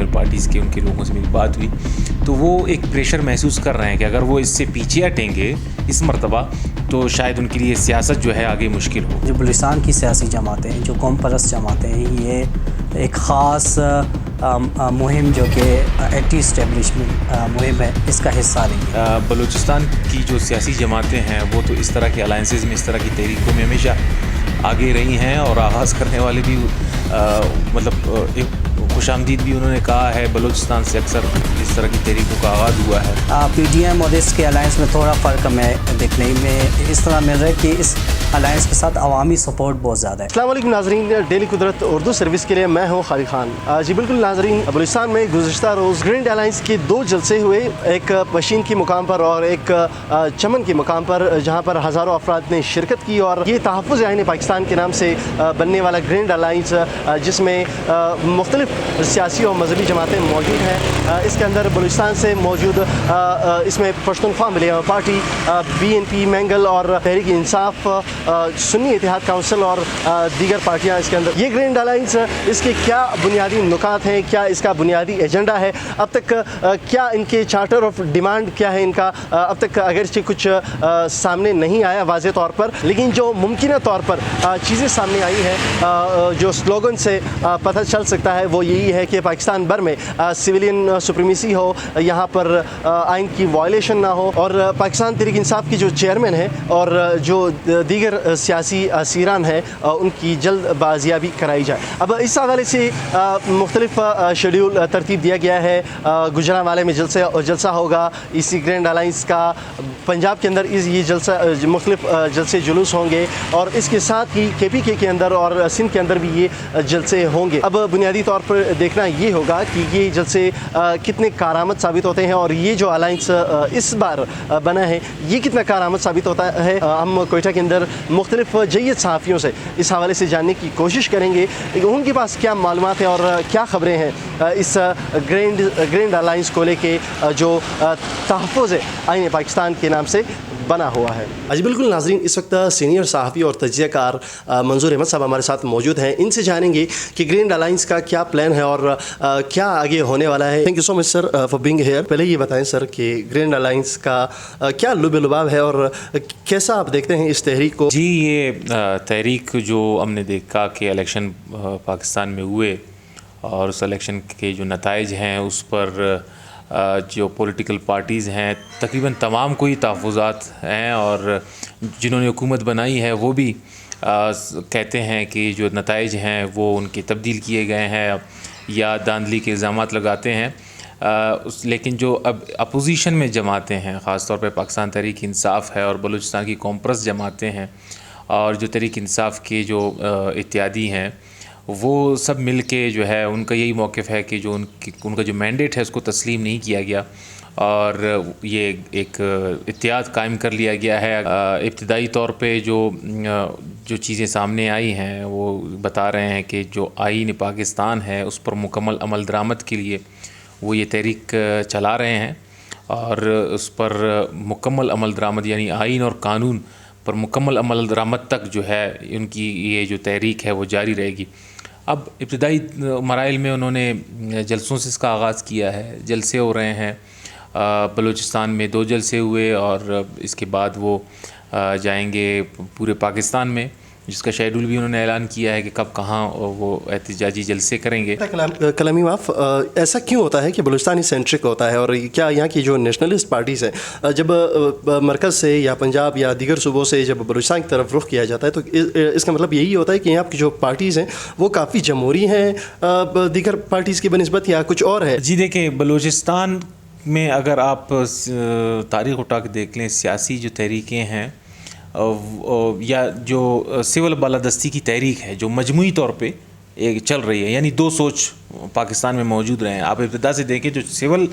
Political parties کے ان کے لوگوں سے میری بات ہوئی تو وہ ایک پریشر محسوس کر رہے ہیں کہ اگر وہ اس سے پیچھے ہٹیں گے اس مرتبہ تو شاید ان کے لیے سیاست جو ہے آگے مشکل ہو. جو بلوچستان کی سیاسی جماعتیں ہیں، جو قوم پرست جماعتیں ہیں، یہ ایک خاص مہم جو کہ اینٹی اسٹیبلشمنٹ مہم ہے، اس کا حصہ رہی ہے. بلوچستان کی جو سیاسی جماعتیں ہیں وہ تو اس طرح کے الائنسز میں، اس طرح کی تحریکوں میں ہمیشہ آگے رہی ہیں اور آغاز کرنے والے بھی مطلب ایک خوش آمدید بھی انہوں نے کہا ہے. بلوچستان سے اکثر اس طرح کی تحریکوں کا آغاز ہوا ہے. پی ڈی ایم اور اس کے الائنس میں تھوڑا فرق ہمیں دیکھنے میں اس طرح مل رہا ہے کہ اس الائنس کے ساتھ عوامی سپورٹ بہت زیادہ ہے. السلام علیکم ناظرین، ڈیلی قدرت اردو سروس کے لیے میں ہوں خالد خان. جی بالکل ناظرین، بلوچستان میں گزشتہ روز گرینڈ الائنس کے 2 جلسے ہوئے، ایک پشین کے مقام پر اور ایک چمن کے مقام پر، جہاں پر ہزاروں افراد نے شرکت کی. اور یہ تحفظ آئین پاکستان کے نام سے بننے والا گرینڈ الائنس، جس میں مختلف سیاسی اور مذہبی جماعتیں موجود ہیں، اس کے اندر بلوچستان سے موجود اس میں پشتونخوا ملیہ پارٹی، BNP مینگل اور تحریک انصاف، سنی اتحاد کونسل اور دیگر پارٹیاں اس کے اندر. یہ گرینڈ الائنس، اس کے کیا بنیادی نکات ہیں، کیا اس کا بنیادی ایجنڈا ہے، اب تک کیا ان کے چارٹر آف ڈیمانڈ کیا ہے ان کا، اب تک اگرچہ کچھ سامنے نہیں آیا واضح طور پر، لیکن جو ممکنہ طور پر چیزیں سامنے آئی ہیں، جو سلوگن سے پتہ چل سکتا ہے وہ یہی ہے کہ پاکستان بھر میں سویلین سپریمیسی ہو، یہاں پر آئین کی وائلیشن نہ ہو، اور پاکستان تحریک انصاف کی جو چیئرمین ہیں اور جو دیگر سیاسی اسیران ہیں ان کی جلد بازیابی کرائی جائے. اب اس حوالے سے مختلف شیڈیول ترتیب دیا گیا ہے. گجرانوالے میں جلسہ ہوگا اسی گرینڈ الائنس کا، پنجاب کے اندر یہ جلسہ، مختلف جلسے جلوس ہوں گے، اور اس کے ساتھ ہی KPK کے اندر اور سندھ کے اندر بھی یہ جلسے ہوں گے. اب بنیادی طور پر دیکھنا یہ ہوگا کہ یہ جلسے کتنے کارآمد ثابت ہوتے ہیں، اور یہ جو الائنس اس بار بنا ہے یہ کتنا کارآمد ثابت ہوتا ہے. ہم کوئٹہ کے اندر مختلف جید صحافیوں سے اس حوالے سے جاننے کی کوشش کریں گے کہ ان کے پاس کیا معلومات ہیں اور کیا خبریں ہیں اس گرینڈ الائنس کو لے کے جو تحفظ ہے آئین پاکستان کے نام سے بنا ہوا ہے. جی بالکل ناظرین، اس وقت سینئر صحافی اور تجزیہ کار منظور احمد صاحب ہمارے ساتھ موجود ہیں. ان سے جانیں گے کہ گرینڈ الائنس کا کیا پلان ہے اور کیا آگے ہونے والا ہے. Thank you so much sir for being here. پہلے یہ بتائیں سر کہ گرینڈ الائنس کا کیا لب لباب ہے اور کیسا آپ دیکھتے ہیں اس تحریک کو؟ جی، یہ تحریک جو ہم نے دیکھا کہ الیکشن پاکستان میں ہوئے اور اس الیکشن کے جو نتائج ہیں اس پر جو پولیٹیکل پارٹیز ہیں تقریباً تمام کوئی تحفظات ہیں، اور جنہوں نے حکومت بنائی ہے وہ بھی کہتے ہیں کہ جو نتائج ہیں وہ ان کے تبدیل کیے گئے ہیں یا دھاندلی کے الزامات لگاتے ہیں. لیکن جو اب اپوزیشن میں جماعتیں ہیں، خاص طور پہ پاکستان تحریک انصاف ہے اور بلوچستان کی قوم پرست جماعتیں ہیں، اور جو تحریک انصاف کے جو اتحادی ہیں، وہ سب مل کے جو ہے ان کا یہی موقف ہے کہ جو ان کا جو مینڈیٹ ہے اس کو تسلیم نہیں کیا گیا، اور یہ ایک اتحاد قائم کر لیا گیا ہے. ابتدائی طور پہ جو چیزیں سامنے آئی ہیں وہ بتا رہے ہیں کہ جو آئین پاکستان ہے اس پر مکمل عمل درآمد کے لیے وہ یہ تحریک چلا رہے ہیں، اور اس پر مکمل عمل درآمد یعنی آئین اور قانون پر مکمل عمل درآمد تک جو ہے ان کی یہ جو تحریک ہے وہ جاری رہے گی. اب ابتدائی مراحل میں انہوں نے جلسوں سے اس کا آغاز کیا ہے. جلسے ہو رہے ہیں، بلوچستان میں 2 جلسے ہوئے اور اس کے بعد وہ جائیں گے پورے پاکستان میں، جس کا شیڈول بھی انہوں نے اعلان کیا ہے کہ کب کہاں وہ احتجاجی جلسے کریں گے. کلامی معاف، ایسا کیوں ہوتا ہے کہ بلوچستانی سینٹرک ہوتا ہے، اور کیا یہاں کی جو نیشنلسٹ پارٹیز ہیں جب مرکز سے یا پنجاب یا دیگر صوبوں سے جب بلوچستان کی طرف رخ کیا جاتا ہے تو اس کا مطلب یہی ہوتا ہے کہ یہاں کی جو پارٹیز ہیں وہ کافی جمہوری ہیں دیگر پارٹیز کی بنسبت، یا کچھ اور ہے؟ جی دیکھیں، بلوچستان میں اگر آپ تاریخ اٹھا کے دیکھ لیں، سیاسی جو تحریکیں ہیں یا جو سول بالادستی کی تحریک ہے جو مجموعی طور پہ ایک چل رہی ہے، یعنی 2 سوچ پاکستان میں موجود رہے ہیں. آپ ابتدا سے دیکھیں جو سول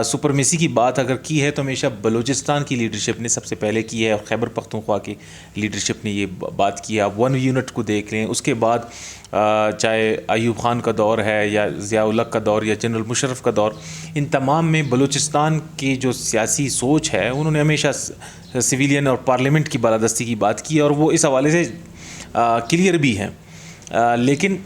سپرمیسی کی بات اگر کی ہے تو ہمیشہ بلوچستان کی لیڈرشپ نے سب سے پہلے کی ہے، اور خیبر پختونخوا کی لیڈرشپ نے یہ بات کی ہے. آپ 1 یونٹ کو دیکھ لیں، اس کے بعد چاہے ایوب خان کا دور ہے یا ضیاء الحق کا دور یا جنرل مشرف کا دور، ان تمام میں بلوچستان کی جو سیاسی سوچ ہے انہوں نے ہمیشہ سویلین اور پارلیمنٹ کی بالادستی کی بات کی، اور وہ اس حوالے سے کلیئر بھی ہیں. لیکن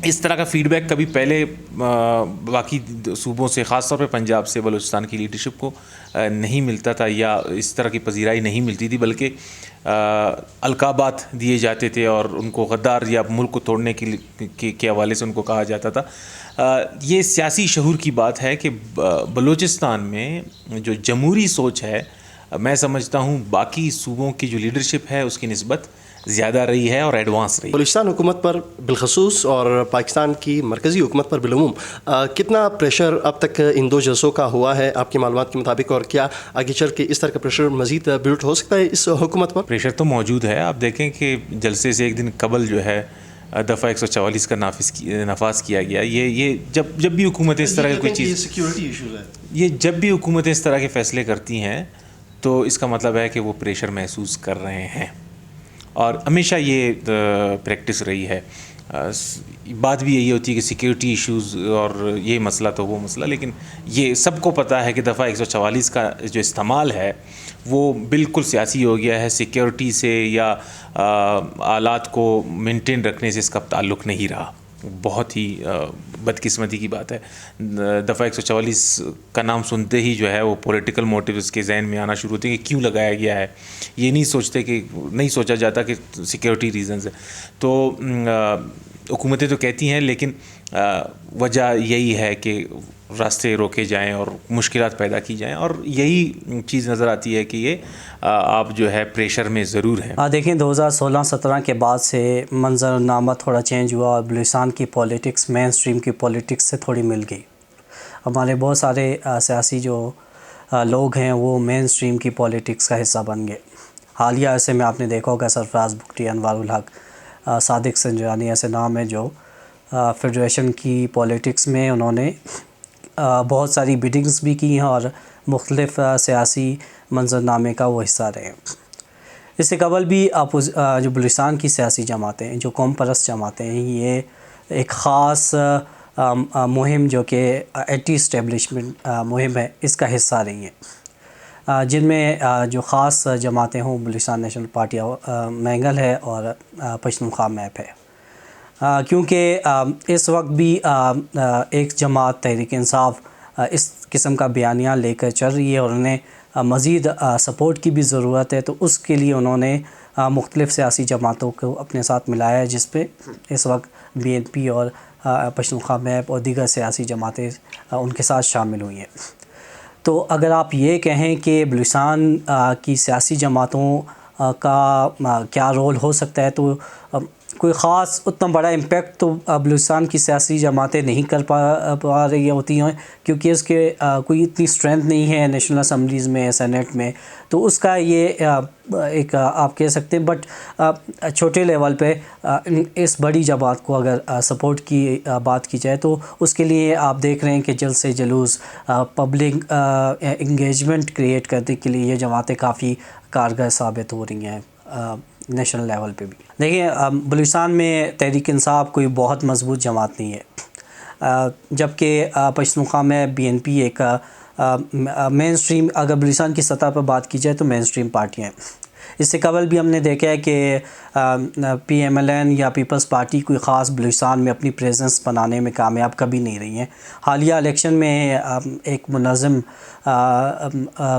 اس طرح کا فیڈ بیک کبھی پہلے باقی صوبوں سے، خاص طور پہ پنجاب سے بلوچستان کی لیڈرشپ کو نہیں ملتا تھا، یا اس طرح کی پذیرائی نہیں ملتی تھی، بلکہ القابات دیے جاتے تھے اور ان کو غدار یا ملک کو توڑنے کے حوالے سے ان کو کہا جاتا تھا۔ یہ سیاسی شعور کی بات ہے کہ بلوچستان میں جو جمہوری سوچ ہے، میں سمجھتا ہوں باقی صوبوں کی جو لیڈرشپ ہے اس کی نسبت زیادہ رہی ہے اور ایڈوانس رہی ہے۔ بلوچستان حکومت پر بالخصوص اور پاکستان کی مرکزی حکومت پر بالعموم کتنا پریشر اب تک ان دو جلسوں کا ہوا ہے آپ کی معلومات کے مطابق، اور کیا آگے چل کے اس طرح کا پریشر مزید بلڈ ہو سکتا ہے اس حکومت پر؟ پریشر تو موجود ہے۔ آپ دیکھیں کہ جلسے سے ایک دن قبل جو ہے دفعہ 144 کا نفاذ کیا گیا۔ یہ جب بھی حکومتیں اس طرح کی کوئی چیز، سیکیورٹی ایشوز ہے، یہ جب بھی حکومتیں اس طرح کے فیصلے کرتی ہیں تو اس کا مطلب ہے کہ وہ پریشر محسوس کر رہے ہیں، اور ہمیشہ یہ پریکٹس رہی ہے۔ بات بھی یہی ہوتی ہے کہ سیکیورٹی ایشوز اور یہ مسئلہ تو وہ مسئلہ، لیکن یہ سب کو پتہ ہے کہ دفعہ 144 کا جو استعمال ہے وہ بالکل سیاسی ہو گیا ہے۔ سیکیورٹی سے یا آلات کو مینٹین رکھنے سے اس کا تعلق نہیں رہا۔ بہت ہی بدقسمتی کی بات ہے۔ دفعہ 144 کا نام سنتے ہی جو ہے وہ پولیٹیکل موٹیو اس کے ذہن میں آنا شروع ہوتے ہیں کہ کیوں لگایا گیا ہے۔ یہ نہیں سوچا جاتا کہ سیکیورٹی ریزنز ہے۔ تو حکومتیں تو کہتی ہیں، لیکن وجہ یہی ہے کہ راستے روکے جائیں اور مشکلات پیدا کی جائیں، اور یہی چیز نظر آتی ہے کہ یہ آپ جو ہے پریشر میں ضرور ہیں۔ دیکھیں 2016-17 کے بعد سے منظرنامہ تھوڑا چینج ہوا اور بلوچستان کی پولیٹکس مین اسٹریم کی پولیٹکس سے تھوڑی مل گئی۔ ہمارے بہت سارے سیاسی جو لوگ ہیں وہ مین اسٹریم کی پولیٹکس کا حصہ بن گئے۔ حالیہ ایسے میں آپ نے دیکھا ہوگا سرفراز بگٹی، انوار الحق، صادق سنجرانی ایسے نام ہیں جو فیڈریشن کی پولیٹکس میں انہوں نے بہت ساری بیڈنگز بھی کی ہیں اور مختلف سیاسی منظرنامے کا وہ حصہ رہے ہیں۔ اس سے قبل بھی جو بلوچستان کی سیاسی جماعتیں ہیں، جو قوم پرست جماعتیں ہیں، یہ ایک خاص مہم جو کہ اینٹی اسٹیبلشمنٹ مہم ہے، اس کا حصہ رہی ہیں، جن میں جو خاص جماعتیں ہوں بلوچستان نیشنل پارٹی مینگل ہے اور پشتونخوا میپ ہے۔ کیونکہ اس وقت بھی ایک جماعت تحریک انصاف اس قسم کا بیانیہ لے کر چل رہی ہے اور انہیں مزید سپورٹ کی بھی ضرورت ہے، تو اس کے لیے انہوں نے مختلف سیاسی جماعتوں کو اپنے ساتھ ملایا ہے، جس پہ اس وقت BNP اور پشتونخوا میپ اور دیگر سیاسی جماعتیں ان کے ساتھ شامل ہوئی ہیں۔ تو اگر آپ یہ کہیں کہ بلوچستان کی سیاسی جماعتوں کا کیا رول ہو سکتا ہے، تو کوئی خاص اتنا بڑا امپیکٹ تو بلوچستان کی سیاسی جماعتیں نہیں کر پا رہی ہوتی ہیں، کیونکہ اس کے کوئی اتنی اسٹرینتھ نہیں ہے نیشنل اسمبلیز میں، سینیٹ میں، تو اس کا یہ ایک آپ کہہ سکتے ہیں، بٹ چھوٹے لیول پہ اس بڑی جماعت کو اگر سپورٹ کی بات کی جائے تو اس کے لیے آپ دیکھ رہے ہیں کہ جلد سے جلوس پبلک انگیجمنٹ کریٹ کرنے کے لیے یہ جماعتیں کافی کارگر ثابت ہو رہی ہیں نیشنل لیول پہ بھی۔ دیکھیں بلوچستان میں تحریک انصاف کوئی بہت مضبوط جماعت نہیں ہے، جبکہ پشتونخوا میں BNP ایک مین اسٹریم، اگر بلوچستان کی سطح پر بات کی جائے تو مین اسٹریم پارٹیاں ہیں۔ اس سے قبل بھی ہم نے دیکھا ہے کہ PMLN یا پیپلز پارٹی کوئی خاص بلوچستان میں اپنی پریزنس بنانے میں کامیاب کبھی نہیں رہی ہیں۔ حالیہ الیکشن میں ایک منظم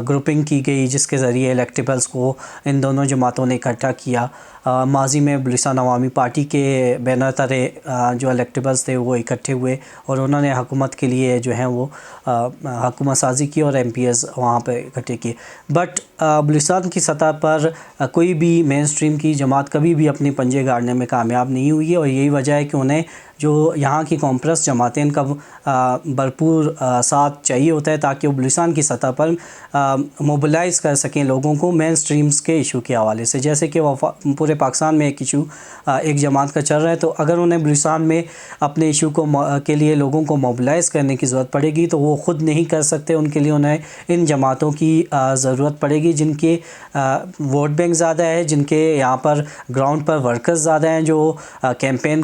گروپنگ کی گئی جس کے ذریعے الیکٹیبلز کو ان دونوں جماعتوں نے اکٹھا کیا۔ ماضی میں بلوچستان عوامی پارٹی کے بینر تلے جو الیکٹیبلز تھے وہ اکٹھے ہوئے اور انہوں نے حکومت کے لیے جو ہیں وہ حکومت سازی کی اور MPs وہاں پہ اکٹھے کیے۔ بٹ بلوچستان کی سطح پر کوئی بھی مین اسٹریم کی جماعت کبھی بھی اپنے پنجے گاڑنے میں کامیاب نہیں ہوئی ہے، اور یہی وجہ ہے کہ انہیں جو یہاں کی قوم پرست جماعتیں ان کا بھرپور ساتھ چاہیے ہوتا ہے تاکہ وہ بلوچستان کی سطح پر موبلائز کر سکیں لوگوں کو مین اسٹریمز کے ایشو کے حوالے سے۔ جیسے کہ پورے پاکستان میں ایک ایشو ایک جماعت کا چل رہا ہے، تو اگر انہیں بلوچستان میں اپنے ایشو کے لیے لوگوں کو موبلائز کرنے کی ضرورت پڑے گی تو وہ خود نہیں کر سکتے، ان کے لیے انہیں ان جماعتوں کی ضرورت پڑے گی جن کے ووٹ بینک زیادہ ہے، جن کے یہاں پر گراؤنڈ پر ورکرز زیادہ ہیں جو کیمپین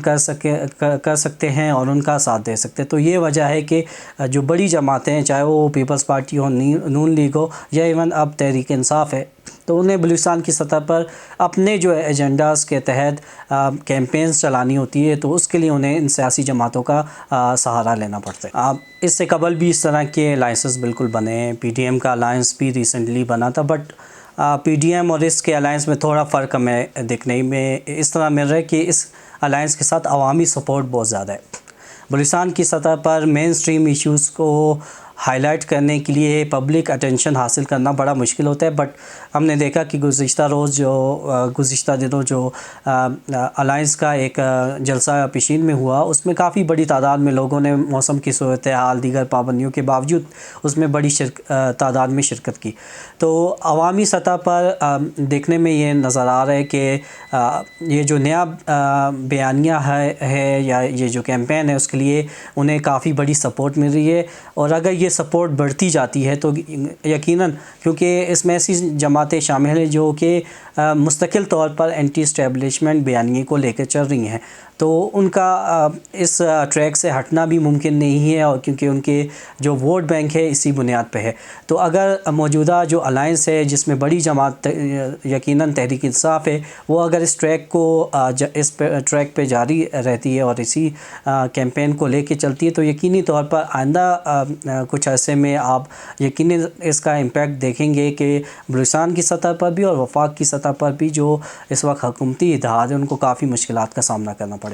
کر سکتے ہیں اور ان کا ساتھ دے سکتے ہیں. تو یہ وجہ ہے کہ جو بڑی جماعتیں ہیں, چاہے وہ پیپلز پارٹی ہو, نون لیگ ہو, یا ایون اب تحریک انصاف ہے, تو انہیں بلوچستان کی سطح پر اپنے جو ایجنڈاز کے تحت کیمپینز چلانی ہوتی ہے, تو اس کے لیے انہیں ان سیاسی جماعتوں کا سہارا لینا پڑتا ہے. اس سے قبل بھی اس طرح کے الائنسز بالکل بنے ہیں. پی ٹی ایم کا الائنس بھی ریسنٹلی بنا تھا, بٹ پی ڈی ایم اور اس کے الائنس میں تھوڑا فرق ہمیں دیکھنے میں اس طرح مل رہا ہے کہ اس الائنس کے ساتھ عوامی سپورٹ بہت زیادہ ہے. بلوچستان کی سطح پر مین سٹریم ایشوز کو ہائی لائٹ کرنے کے لیے پبلک اٹینشن حاصل کرنا بڑا مشکل ہوتا ہے, بٹ ہم نے دیکھا کہ گزشتہ دنوں جو الائنس کا ایک جلسہ پیشین میں ہوا, اس میں کافی بڑی تعداد میں لوگوں نے موسم کی صورتحال, دیگر پابندیوں کے باوجود اس میں بڑی تعداد میں شرکت کی. تو عوامی سطح پر دیکھنے میں یہ نظر آ رہا ہے کہ یہ جو نیا بیانیہ ہے یا یہ جو کیمپین ہے, اس کے لیے انہیں کافی بڑی سپورٹ مل رہی ہے. اور اگر یہ سپورٹ بڑھتی جاتی ہے تو یقیناً, کیونکہ اس میں ایسی جماعتیں شامل ہیں جو کہ مستقل طور پر اینٹی اسٹیبلشمنٹ بیانیے کو لے کے چل رہی ہیں, تو ان کا اس ٹریک سے ہٹنا بھی ممکن نہیں ہے, اور کیونکہ ان کے جو ووٹ بینک ہے اسی بنیاد پہ ہے. تو اگر موجودہ جو الائنس ہے جس میں بڑی جماعت یقیناً تحریک انصاف ہے, وہ اگر اس ٹریک پہ جاری رہتی ہے اور اسی کیمپین کو لے کے چلتی ہے, تو یقینی طور پر آئندہ کچھ عرصے میں آپ یقینی اس کا امپیکٹ دیکھیں گے کہ بلوچستان کی سطح پر بھی اور وفاق کی سطح پر بھی جو اس وقت حکومتی اتحاد ہے ان کو کافی مشکلات کا سامنا کرنا پڑے.